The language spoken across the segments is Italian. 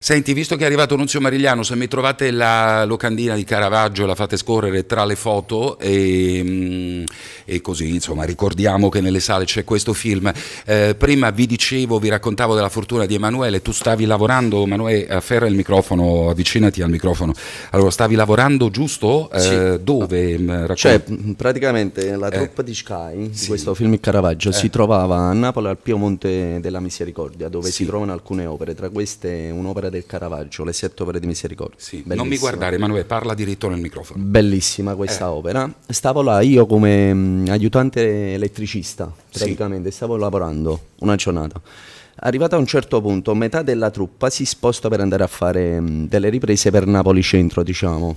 Senti, visto che è arrivato Nunzio Marigliano, se mi trovate la locandina di Caravaggio, la fate scorrere tra le foto e così, insomma, ricordiamo che nelle sale c'è questo film. Prima vi dicevo, vi raccontavo della fortuna di Emanuele, tu stavi lavorando, Emanuele, afferra il microfono, avvicinati al microfono. Allora, stavi lavorando, giusto? Sì. Dove? Cioè, praticamente la troupe di Sky, di questo film Il Caravaggio, si trovava a Napoli al Piemonte della Misericordia, dove si trovano alcune opere, tra queste un'opera del Caravaggio, le 7 opere di Misericordia. Sì. Bellissima. Non mi guardare, Emanuele, parla diritto nel microfono. Bellissima questa opera. Stavo là io come aiutante elettricista, Sì. praticamente, stavo lavorando una giornata. Arrivata a un certo punto, metà della truppa si sposta per andare a fare delle riprese per Napoli Centro, diciamo.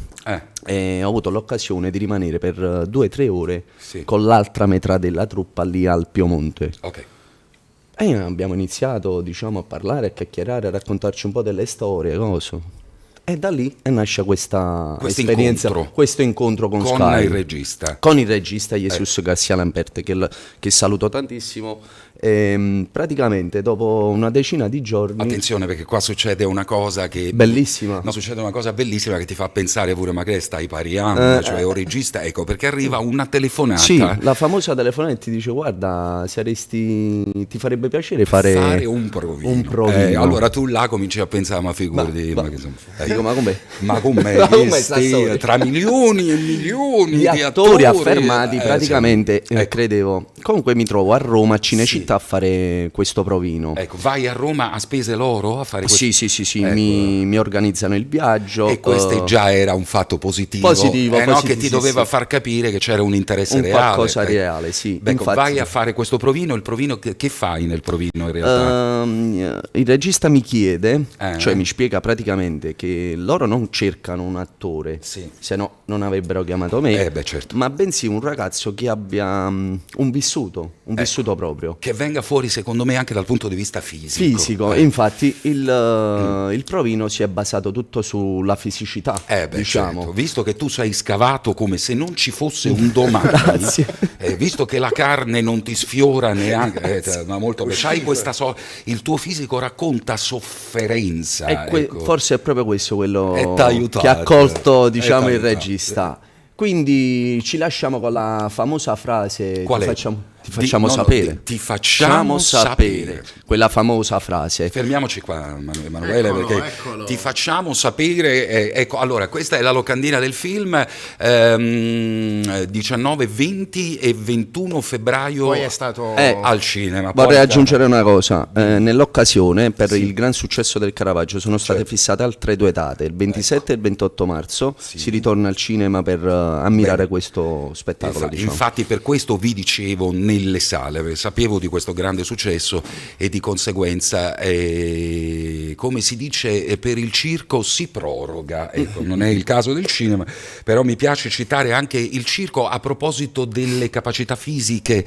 E ho avuto l'occasione di rimanere per 2 o 3 ore Sì. con l'altra metà della truppa lì al Piemonte. Ok. E abbiamo iniziato, diciamo, a parlare, a chiacchierare, a raccontarci un po' delle storie, cose. E da lì nasce questa Questo esperienza, incontro. questo incontro con Con Sky. il regista. Con il regista Jesus Garcia Lampert, che saluto tantissimo. Praticamente dopo una decina di giorni. Attenzione, perché qua succede una cosa che... Bellissima. No, succede una cosa bellissima che ti fa pensare pure, ma che stai pariando, cioè o regista, ecco, perché arriva una telefonata. Sì, la famosa telefonata ti dice: guarda, ti farebbe piacere fare un provino. un provino. Allora tu là cominci a pensare, ma figurati, ma che sono... Dico, ma com'è? Ma com'è? Ma com'è sta Sti- storia? tra milioni e milioni Gli di attori affermati sì. praticamente, Ecco. credevo. Comunque mi trovo a Roma, a Cinecittà, a fare questo provino. Ecco, vai a Roma a spese loro a fare questo? Sì, Ecco. mi organizzano il viaggio. E questo già era un fatto positivo, Positivo, no, che ti positivo, doveva sì. far capire che c'era un interesse Un reale. qualcosa reale, sì. Ecco, Infatti- vai a fare questo provino, il provino che fai nel provino in realtà? Il regista mi chiede, Eh. cioè mi spiega praticamente che loro non cercano un attore, Sì. se no non avrebbero chiamato me, Beh, certo. ma bensì un ragazzo che abbia un vissuto proprio. Che venga fuori secondo me anche dal punto di vista fisico. Fisico, infatti il provino si è basato tutto sulla fisicità, diciamo. Certo. Visto che tu sei scavato come se non ci fosse un domani, Grazie. Visto che la carne non ti sfiora neanche, ma molto bene, c'hai questa il tuo fisico racconta sofferenza. E ecco. forse è proprio questo quello E t'ha aiutato. che ha colto, diciamo, E t'ha il aiutato. regista. Quindi ci lasciamo con la famosa frase: Qual ti è? facciamo No, sapere. ti facciamo sapere. Quella famosa frase. Fermiamoci qua, Emanuele, Eccolo, perché eccolo. ti facciamo sapere. Ecco, allora, questa è la locandina del film. 19, 20 e 21 febbraio Poi è stato al cinema. Vorrei Poi, aggiungere una cosa, nell'occasione per il gran successo del Caravaggio sono state fissate altre 2 date, il 27 e il 28 marzo, si ritorna al cinema per ammirare questo spettacolo. Diciamo. Infatti per questo vi dicevo nelle sale, perché sapevo di questo grande successo e di conseguenza, come si dice, per il circo si proroga. Ecco, non è il caso del cinema, però mi piace citare anche il circo a proposito delle capacità fisiche,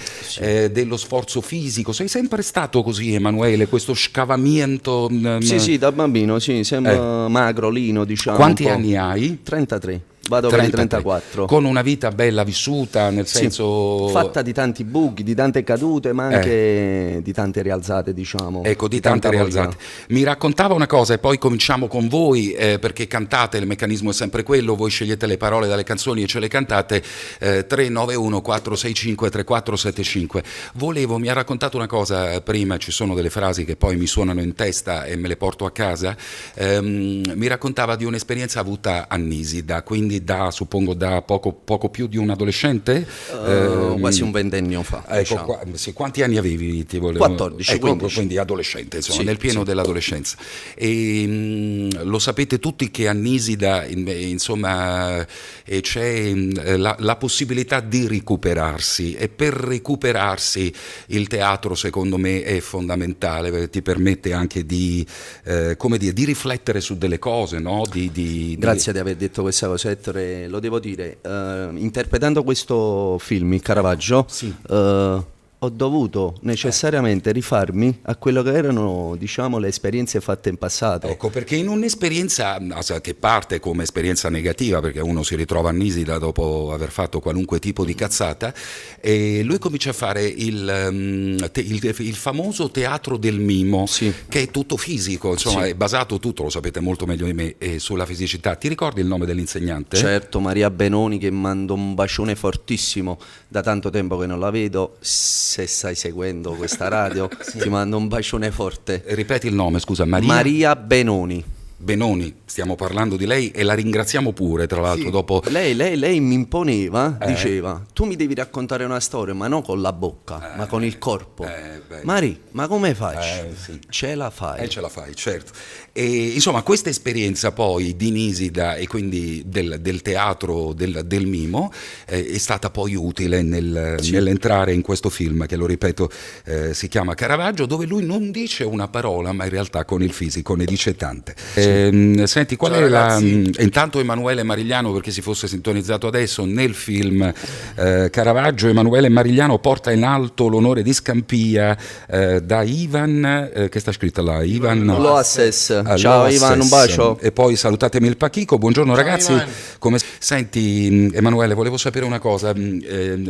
dello sforzo fisico. Sei sempre stato così, Emanuele, questo scavamento? Sì, da bambino, sì, sembra magro, lino, diciamo. Quanti un po'. anni hai? 33, vado per i 33. 34. Con una vita bella vissuta, nel Sì, senso... fatta di tanti buchi, di tante cadute, ma anche di tante rialzate, diciamo. Ecco, di tante tanta rialzate. Mi raccontava una cosa e poi cominciamo con voi, perché cantate, il meccanismo è sempre quello, voi scegliete le parole dalle canzoni e ce le cantate, 391 465 3475. Mi ha raccontato una cosa prima, ci sono delle frasi che poi mi suonano in testa e me le porto a casa, mi raccontava di un'esperienza avuta a Nisida, quindi suppongo da poco più di un adolescente? Quasi un ventennio fa. Ecco, diciamo. sì, quanti anni avevi? Ti volevo... 14, ecco, 15. quindi adolescente, insomma, Sì, nel pieno dell'adolescenza. E lo sapete tutti che a Nisida, insomma, c'è la possibilità di recuperarsi, e per recuperarsi il teatro, secondo me, è fondamentale, perché ti permette anche di, come dire, di riflettere su delle cose, no? Grazie di aver detto questa cosa, Ettore. Lo devo dire, interpretando questo film, Il Caravaggio, ho ho dovuto necessariamente rifarmi a quello che erano, diciamo, le esperienze fatte in passato. Ecco, perché in un'esperienza che parte come esperienza negativa, perché uno si ritrova a Nisida dopo aver fatto qualunque tipo di cazzata, e lui comincia a fare il famoso teatro del mimo, Sì. che è tutto fisico, insomma, Sì. è basato tutto, lo sapete molto meglio di me, sulla fisicità. Ti ricordi il nome dell'insegnante? Certo, Maria Benoni, che mando un bacione fortissimo, da tanto tempo che non la vedo, se stai seguendo questa radio ti mando un bacione forte. Ripeti il nome, scusa, Maria Benoni. Benoni, stiamo parlando di lei e la ringraziamo pure, tra l'altro, dopo... Lei mi imponeva, diceva, tu mi devi raccontare una storia, ma non con la bocca, ma con il corpo. Mari, ma come faccio? Sì. Ce la fai. Ce la fai, certo. E, insomma, questa esperienza poi di Nisida e quindi del teatro del mimo è stata poi utile nell'entrare in questo film che, lo ripeto, si chiama Caravaggio, dove lui non dice una parola, ma in realtà con il fisico ne dice tante. Senti, qual è intanto Emanuele Marigliano, perché si fosse sintonizzato adesso, nel film Caravaggio Emanuele Marigliano porta in alto l'onore di Scampia da Ivan, che sta scritto là, Ivan Loasses. Ciao Ivan, un bacio. E poi salutatemi il Pachico, buongiorno. Ciao, ragazzi. Senti Emanuele, volevo sapere una cosa,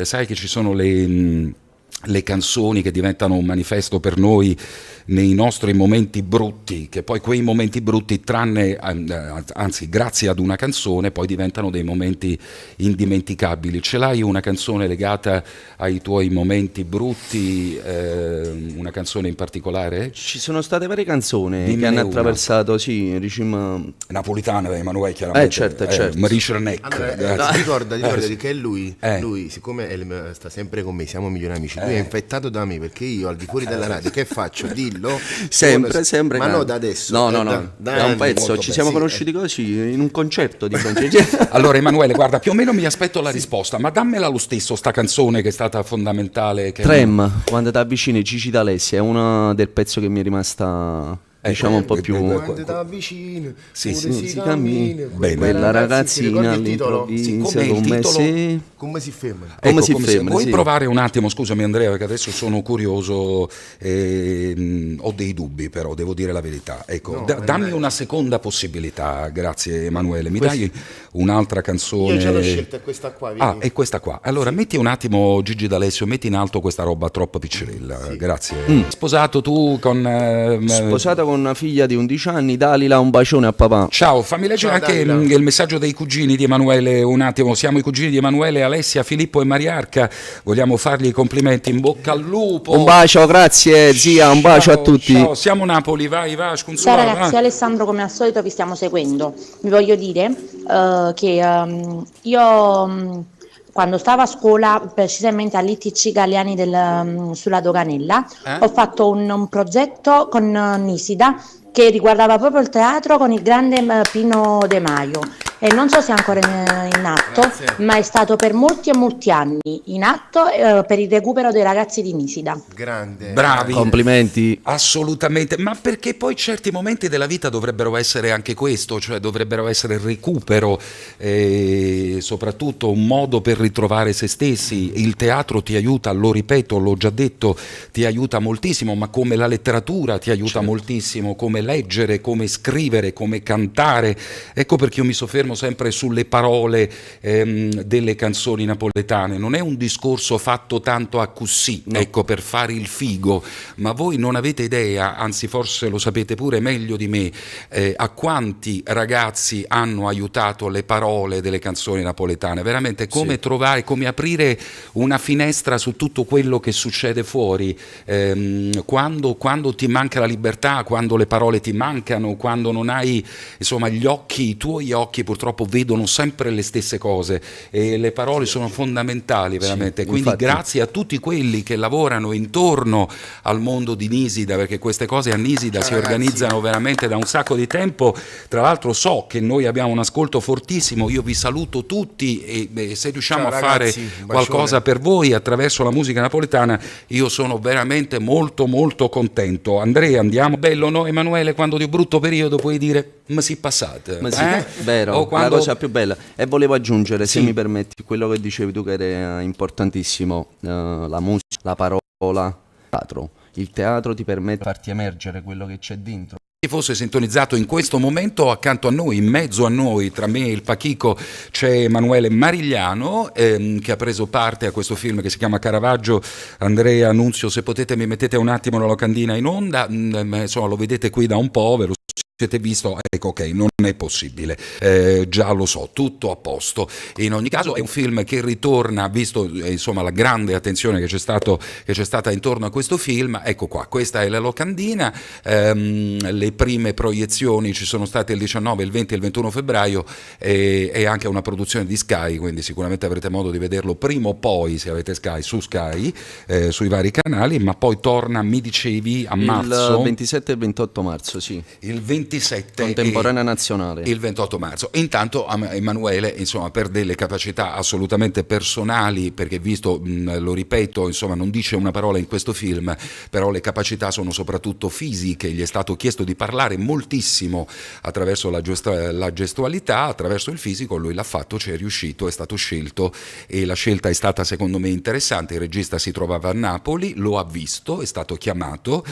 sai che ci sono le canzoni che diventano un manifesto per noi nei nostri momenti brutti, che poi quei momenti brutti, anzi grazie ad una canzone, poi diventano dei momenti indimenticabili. Ce l'hai una canzone legata ai tuoi momenti brutti, una canzone in particolare? Ci sono state varie canzoni che hanno attraversato, napolitana, Emanuele, chiaramente. Certo. Marisha Neck. Allora, ricordati che lui, siccome sta sempre con me, siamo migliori amici, lui è infettato da me, perché io al di fuori della radio che faccio? Dillo. Sempre. Ma no, da adesso. No, da un pezzo. Ci siamo conosciuti così, in un concerto di Francesco. Allora Emanuele, guarda, più o meno mi aspetto la risposta, ma dammela lo stesso, sta canzone che è stata fondamentale. Trem, quando ti avvicini, Gigi D'Alessia, è una del pezzo che mi è rimasta... diciamo un po' più quando ti avvicini, si cammina. Bene. Quella ragazzina all'improvviso come si ferma? Come si ferma? Vuoi provare un attimo, scusami Andrea, perché adesso sono curioso, ho dei dubbi, però devo dire la verità. Ecco, dammi una seconda possibilità, grazie Emanuele. Mi dai un'altra canzone? Io già l'ho scelta, è questa qua. Vedi? È questa qua. Allora metti un attimo, Gigi D'Alessio, metti in alto questa roba troppo piccerella. Grazie. Sposato tu con... Sposato con una figlia di 11 anni, Dalila, un bacione a papà. Ciao, fammi leggere anche il messaggio dei cugini di Emanuele un attimo. Siamo i cugini di Emanuele, Alessia, Filippo e Mariarca. Vogliamo fargli i complimenti, in bocca al lupo. Un bacio, grazie zia, un bacio a tutti. Ciao, siamo Napoli, vai, Ciao ragazzi, Alessandro, come al solito vi stiamo seguendo. Vi voglio dire che io... quando stavo a scuola, precisamente all'ITC Galliani sulla Doganella, ho fatto un progetto con Nisida che riguardava proprio il teatro con il grande Pino De Maio, e non so se è ancora in atto, ma è stato per molti e molti anni in atto per il recupero dei ragazzi di Nisida. Grande. Bravi. Complimenti. Assolutamente, ma perché poi certi momenti della vita dovrebbero essere anche questo, cioè dovrebbero essere il recupero, soprattutto un modo per ritrovare se stessi. Il teatro ti aiuta, lo ripeto, l'ho già detto, ti aiuta moltissimo, ma come la letteratura ti aiuta moltissimo, come leggere, come scrivere, come cantare. Ecco perché io mi soffermo sempre sulle parole delle canzoni napoletane. Non è un discorso fatto tanto a cussì, ecco, per fare il figo, ma voi non avete idea, anzi forse lo sapete pure meglio di me, a quanti ragazzi hanno aiutato le parole delle canzoni napoletane. Veramente come trovare, come aprire una finestra su tutto quello che succede fuori, quando ti manca la libertà, quando le parole ti mancano, quando non hai, insomma, gli occhi, i tuoi occhi purtroppo vedono sempre le stesse cose, e le parole sono fondamentali veramente. Quindi infatti, grazie a tutti quelli che lavorano intorno al mondo di Nisida, perché queste cose a Nisida si organizzano veramente da un sacco di tempo. Tra l'altro so che noi abbiamo un ascolto fortissimo, io vi saluto tutti, e se riusciamo a fare qualcosa per voi attraverso la musica napoletana, io sono veramente molto molto contento. Andrea, andiamo. Bello, no Emanuele, quando di un brutto periodo puoi dire ma si passate, ma sì, vero, la cosa più bella. E volevo aggiungere, se mi permetti, quello che dicevi tu, che era importantissimo, la musica, la parola, teatro. Il teatro ti permette di farti emergere quello che c'è dentro. Se fosse sintonizzato in questo momento, accanto a noi, in mezzo a noi, tra me e il Pachico, c'è Emanuele Marigliano, che ha preso parte a questo film che si chiama Caravaggio. Andrea, Nunzio, se potete mi mettete un attimo la locandina in onda, insomma lo vedete qui da un po', ve lo siete visto, ecco, ok, non è possibile, già lo so, tutto a posto. In ogni caso è un film che ritorna, visto insomma la grande attenzione che c'è stata intorno a questo film. Ecco qua, questa è la locandina. Le prime proiezioni ci sono state il 19, il 20 e il 21 febbraio, è anche una produzione di Sky, quindi sicuramente avrete modo di vederlo prima o poi, se avete Sky, su Sky, sui vari canali, ma poi torna, mi dicevi, a marzo. Il 27 e il 28 marzo, sì. Il 27 Contemporanea nazionale. Il 28 marzo. Intanto Emanuele, insomma, per delle capacità assolutamente personali, perché visto, lo ripeto, insomma, non dice una parola in questo film, però le capacità sono soprattutto fisiche. Gli è stato chiesto di parlare moltissimo attraverso la gestualità, attraverso il fisico. Lui l'ha fatto, ci è riuscito, è stato scelto, e la scelta è stata secondo me interessante. Il regista si trovava a Napoli, lo ha visto, è stato chiamato.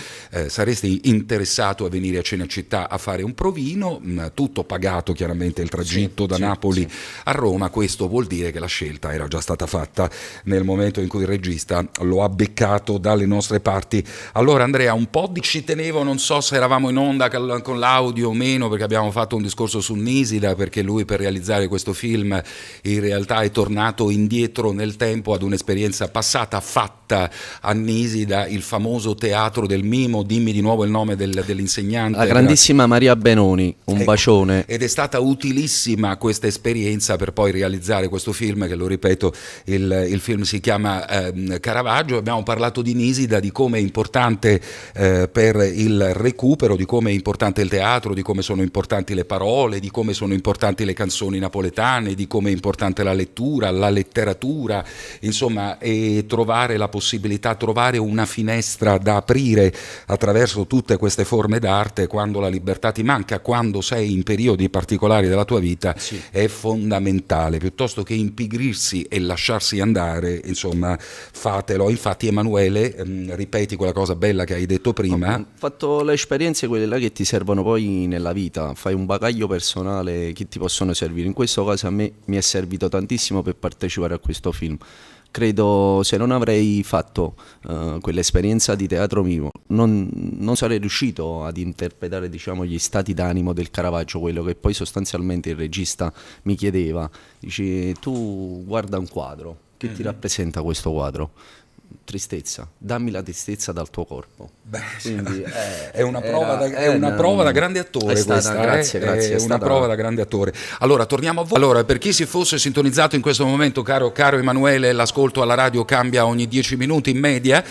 Saresti interessato a venire a Cinecittà a fare un provino, tutto pagato chiaramente il tragitto da Napoli a Roma. Questo vuol dire che la scelta era già stata fatta nel momento in cui il regista lo ha beccato dalle nostre parti. Allora Andrea, un po' ci tenevo, non so se eravamo in onda con l'audio o meno, perché abbiamo fatto un discorso su Nisida, perché lui per realizzare questo film in realtà è tornato indietro nel tempo ad un'esperienza passata fatta a Nisida, il famoso teatro del mimo. Dimmi di nuovo il nome dell'insegnante. La grandissima Maria Benoni, un bacione. Ed è stata utilissima questa esperienza per poi realizzare questo film, che lo ripeto, il film si chiama Caravaggio. Abbiamo parlato di Nisida, di come è importante per il recupero, di come è importante il teatro, di come sono importanti le parole, di come sono importanti le canzoni napoletane, di come è importante la lettura, la letteratura, insomma, e trovare la possibilità, trovare una finestra da aprire attraverso tutte queste forme d'arte quando la libertà ti manca, quando sei in periodi particolari della tua vita, è fondamentale. Piuttosto che impigrirsi e lasciarsi andare, insomma, fatelo. Infatti Emanuele, ripeti quella cosa bella che hai detto prima. Ho fatto le esperienze, quelle là che ti servono poi nella vita, fai un bagaglio personale che ti possono servire. In questo caso a me mi è servito tantissimo per partecipare a questo film. Credo, se non avrei fatto quell'esperienza di teatro mimo, non sarei riuscito ad interpretare, diciamo, gli stati d'animo del Caravaggio, quello che poi sostanzialmente il regista mi chiedeva. Dici, tu guarda un quadro, che ti rappresenta questo quadro? Tristezza, dammi la tristezza dal tuo corpo. Beh, quindi è una prova da grande attore, questa, grazie, è una prova da grande attore. Allora torniamo a voi. Allora, per chi si fosse sintonizzato in questo momento, caro Emanuele, l'ascolto alla radio cambia ogni 10 minuti in media.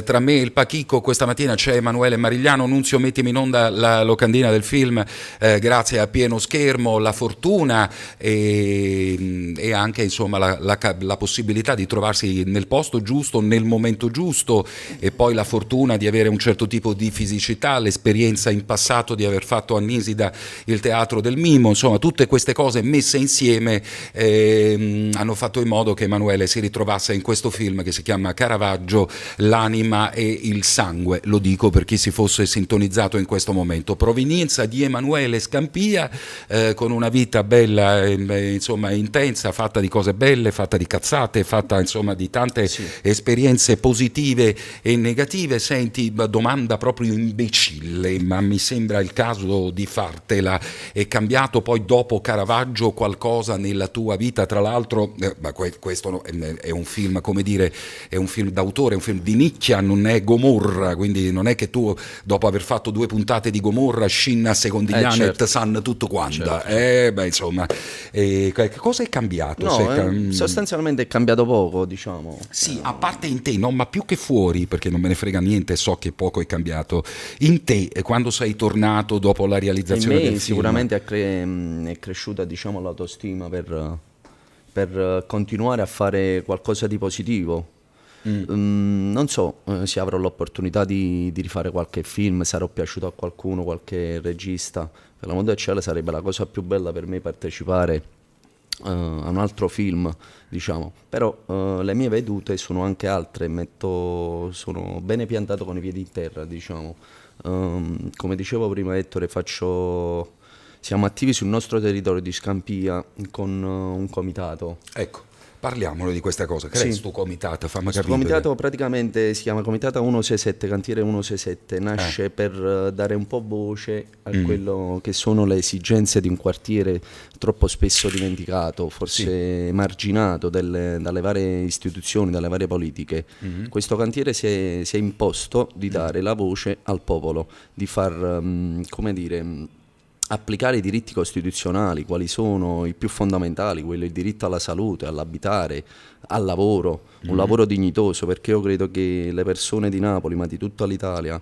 Tra me e il Pachico questa mattina c'è Emanuele Marigliano. Nunzio, mettimi in onda la locandina del film, grazie a pieno schermo, la fortuna e anche, insomma, la possibilità di trovarsi nel posto giusto, nel momento giusto, e poi la fortuna di avere un certo tipo di fisicità, l'esperienza in passato di aver fatto a Nisida il teatro del mimo. Insomma, tutte queste cose messe insieme hanno fatto in modo che Emanuele si ritrovasse in questo film che si chiama Caravaggio, l'anima e il sangue. Lo dico per chi si fosse sintonizzato in questo momento. Provenienza di Emanuele Scampia, con una vita bella, insomma intensa, fatta di cose belle, fatta di cazzate, fatta insomma di tante esperienze positive e negative. Senti, domanda proprio imbecille, ma mi sembra il caso di fartela. È cambiato poi dopo Caravaggio qualcosa nella tua vita? Tra l'altro, questo è un film, come dire, è un film d'autore, è un film di nicchia, non è Gomorra, quindi non è che tu dopo aver fatto 2 puntate di Gomorra scinna secondigliane certo. sanno tutto quanto. Certo. Insomma, cosa è cambiato? Sostanzialmente è cambiato poco, diciamo. Sì, a parte in te, no, ma più che fuori, perché non me ne frega niente, so che poco è cambiato. In te, quando sei tornato dopo la realizzazione del film? Sicuramente è cresciuta, diciamo, l'autostima per continuare a fare qualcosa di positivo. Non so se avrò l'opportunità di rifare qualche film, sarò piaciuto a qualcuno, qualche regista. Per l'amor del cielo sarebbe la cosa più bella per me partecipare a un altro film, diciamo. Però le mie vedute sono anche altre, sono bene piantato con i piedi in terra, diciamo. Come dicevo prima, Ettore, siamo attivi sul nostro territorio di Scampia con un comitato. Ecco, parliamolo di questa cosa. Che è questo comitato? Fammi capire. Questo comitato praticamente si chiama Comitato 167, Cantiere 167, nasce per dare un po' voce a quello che sono le esigenze di un quartiere troppo spesso dimenticato, forse emarginato dalle varie istituzioni, dalle varie politiche. Questo cantiere si è imposto di dare la voce al popolo, di far, come dire, applicare i diritti costituzionali, quali sono i più fondamentali, quello il diritto alla salute, all'abitare, al lavoro, un lavoro dignitoso, perché io credo che le persone di Napoli, ma di tutta l'Italia,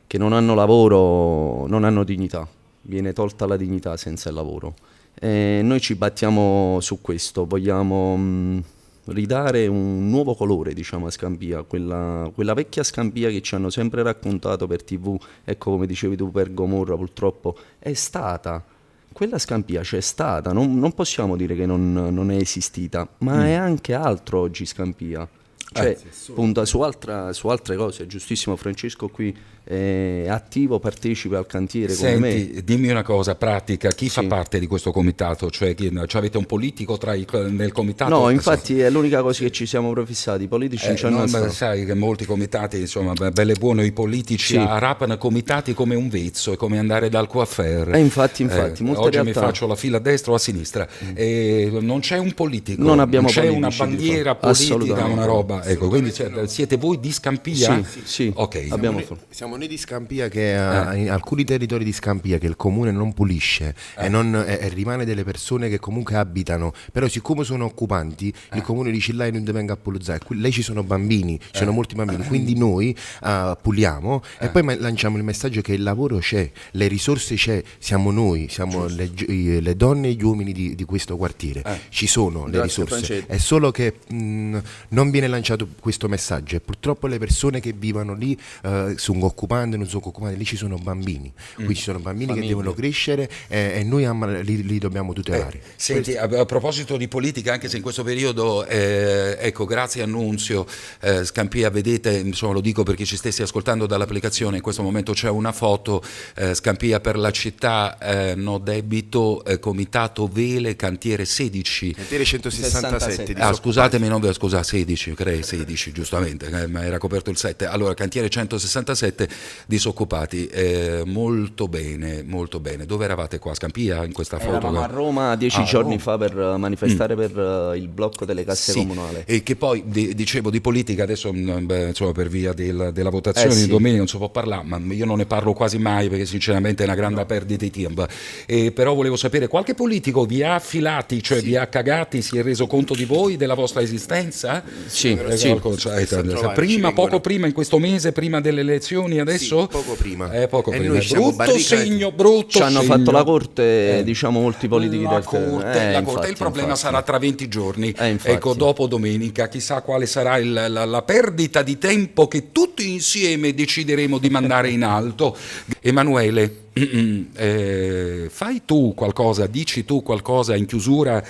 che non hanno lavoro, non hanno dignità, viene tolta la dignità senza il lavoro. E noi ci battiamo su questo, vogliamo ridare un nuovo colore, diciamo, a Scampia, quella vecchia Scampia che ci hanno sempre raccontato per TV, ecco, come dicevi tu, per Gomorra purtroppo è stata, quella Scampia c'è stata, non possiamo dire che non è esistita, ma è anche altro oggi Scampia, cioè punta su altre cose. Giustissimo, Francesco qui è attivo, partecipa al cantiere. Senti, come me. Dimmi una cosa pratica, chi fa parte di questo comitato? Cioè avete un politico nel comitato? No, infatti è l'unica cosa che ci siamo prefissati, i politici non ci hanno sai che molti comitati, insomma, bello e buono, i politici arrapano comitati come un vezzo, è come andare dal coiffeur. Infatti, molte oggi realtà... mi faccio la fila a destra o a sinistra, non c'è un politico, non abbiamo c'è politici, una bandiera politica, una roba, ecco, quindi siete voi di Scampia? Sì, ok. Siamo noi di Scampia, che in alcuni territori di Scampia che il comune non pulisce e rimane delle persone che comunque abitano, però siccome sono occupanti il comune dice lei non deve venga a pulizzare, lei ci sono bambini, ci sono molti bambini, quindi noi puliamo e poi lanciamo il messaggio che il lavoro c'è, le risorse c'è, siamo noi, siamo le donne e gli uomini di questo quartiere, ci sono le risorse, è solo che non viene lanciato questo messaggio e purtroppo le persone che vivono lì sono occupate, non sono occupati, lì ci sono bambini, qui ci sono bambini che devono crescere e noi li dobbiamo tutelare. Senti, a proposito di politica, anche se in questo periodo, ecco, grazie Annunzio, Scampia, vedete, insomma, lo dico perché ci stessi ascoltando dall'applicazione, in questo momento c'è una foto, Scampia per la città, no debito, comitato Vele, cantiere 16. Cantiere 167. Scusatemi, non vi scusa, 16, crei 16, giustamente, ma era coperto il 7. Allora, cantiere 167, disoccupati, molto bene, molto bene. Dove eravate qua? Scampia in questa foto? Eravamo a Roma 10 giorni fa per manifestare per il blocco delle casse comunali. E che poi dicevo di politica adesso, insomma, per via della votazione di domenica non si può parlare, ma io non ne parlo quasi mai perché sinceramente è una grande perdita di tempo. Però volevo sapere, qualche politico vi ha affilati, cioè vi ha cagati, si è reso conto di voi, della vostra esistenza? Sì. Prima, poco prima, in questo mese, prima delle elezioni, adesso? Poco prima. Poco prima. Noi Brutto segno, brutto ci hanno segno. fatto la corte, diciamo, molti politici la corte. Il problema sarà tra 20 giorni, ecco, dopo domenica, chissà quale sarà la perdita di tempo che tutti insieme decideremo di mandare in alto. Emanuele, fai tu qualcosa, dici tu qualcosa in chiusura,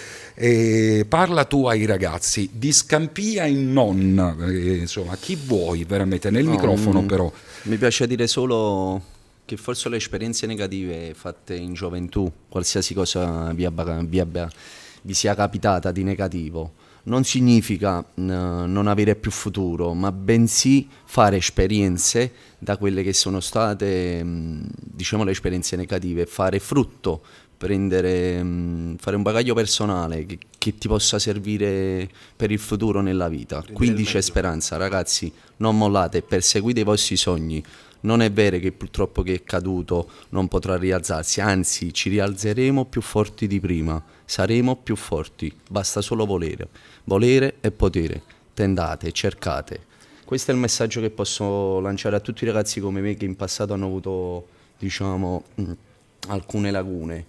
parla tu ai ragazzi di Scampia in non, insomma, chi vuoi veramente, nel microfono però. Mi piace dire solo che forse le esperienze negative fatte in gioventù, qualsiasi cosa vi sia capitata di negativo, non significa non avere più futuro, ma bensì fare esperienze da quelle che sono state, diciamo, le esperienze negative, fare frutto, fare un bagaglio personale che ti possa servire per il futuro nella vita. Quindi c'è speranza, ragazzi, non mollate, perseguite i vostri sogni. Non è vero che purtroppo chi è caduto non potrà rialzarsi, anzi ci rialzeremo più forti di prima, saremo più forti, basta solo volere e potere, tentate, cercate. Questo è il messaggio che posso lanciare a tutti i ragazzi come me che in passato hanno avuto, diciamo, alcune lagune.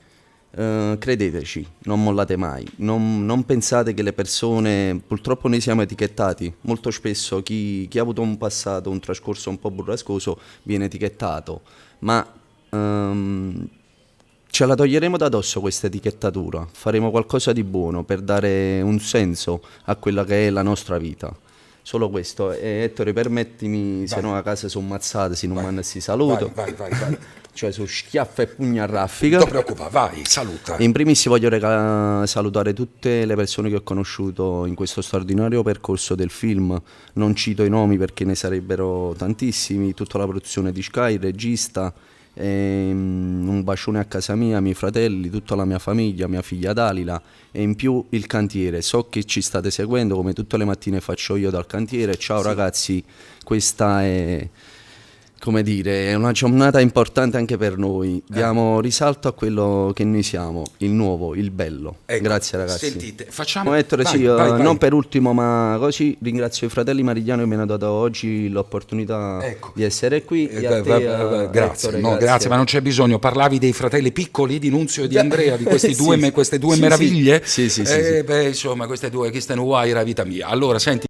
Credeteci, non mollate mai, non pensate che le persone, purtroppo noi siamo etichettati, molto spesso chi ha avuto un passato, un trascorso un po' burrascoso viene etichettato, ma ci ce la toglieremo da dosso questa etichettatura, faremo qualcosa di buono per dare un senso a quella che è la nostra vita. Solo questo. E Ettore, permettimi, se no a casa sono mazzate, se non mi si saluto. Vai. Cioè su schiaffa e pugna a raffica. Non ti preoccupare, vai, saluta. In primis voglio salutare tutte le persone che ho conosciuto in questo straordinario percorso del film. Non cito i nomi perché ne sarebbero tantissimi. Tutta la produzione di Sky, il regista, un bacione a casa mia, ai miei fratelli, tutta la mia famiglia, mia figlia Dalila e in più il cantiere. So che ci state seguendo come tutte le mattine faccio io dal cantiere. Ciao ragazzi, questa è, come dire, è una giornata importante anche per noi. Diamo risalto a quello che noi siamo, il nuovo, il bello. Ecco, grazie ragazzi. Sentite, facciamo... Ettore, vai. Non per ultimo, ma così ringrazio i fratelli Marigliano che mi hanno dato oggi l'opportunità di essere qui. E a te, grazie, Ettore, grazie, ma non c'è bisogno. Parlavi dei fratelli piccoli di Nunzio e di Andrea, di questi queste due meraviglie? Sì. Beh, insomma, queste due, questa è una vita mia. Allora, senti.